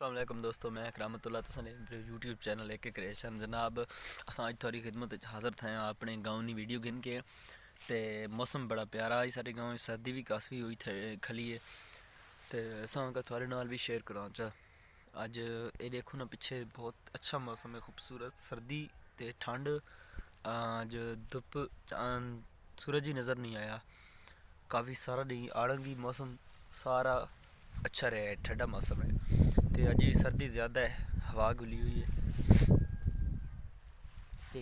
अस्सलाम वालेकुम दोस्तों, मैं करामतुल्लाह तुसां दे यूट्यूब चैनल एक क्रिएशन जनाब असां अज थोड़ी खिदमत हाज़र थे अपने गाँव की वीडियो गिन के। तो मौसम बड़ा प्यारा है सारे गाँव, सर्दी भी काफ़ी हुई थे खली है। तो असां थोड़े नाल भी शेयर करा चाह अज ये देखो ना, पिछे बहुत अच्छा मौसम है, खूबसूरत सर्दी तो ठंड। अज धुप सूरज ही नज़र नहीं आया काफ़ी सारा नहीं, आड़ंगी मौसम सारा अच्छा रहा है, ठंडा मौसम है। तो अज सर्दी ज़्यादा है, हवा गुली हुई है। तो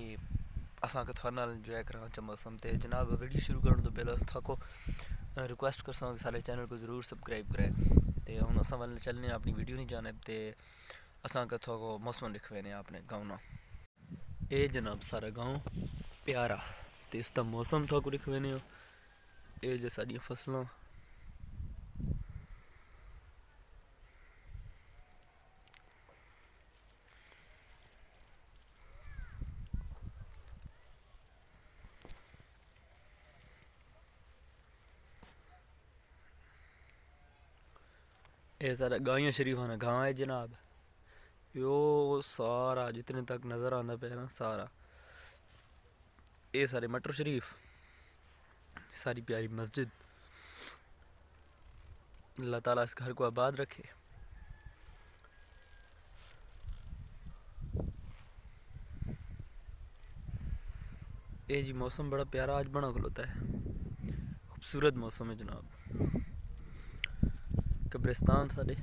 असा थोड़े नाल इंजॉय करा मौसम। तो जनाब वीडियो शुरू करने तो पहले थको रिक्वेस्ट कर सारे चैनल को ज़रूर सबसक्राइब करें। तो हम अस वाले चलने अपनी वीडियो नहीं जाने। तो असा थको मौसम दिखवेने अपने गाँव ना, ये जनाब सारा गाँव प्यारा। तो इसका मौसम थको दिखवेने, ये जो साड़ी फसलों ये सारा गाइयाँ शरीफाना गाँव है जनाब। यो सारा जितने तक नज़र आता पे ना सारा ये सारे मटर शरीफ, सारी प्यारी मस्जिद। अल्लाह ताला इस घर को आबाद रखे। ये जी मौसम बड़ा प्यारा आज बना खलोता है, खूबसूरत मौसम है जनाब। कब्रिस्तान सारे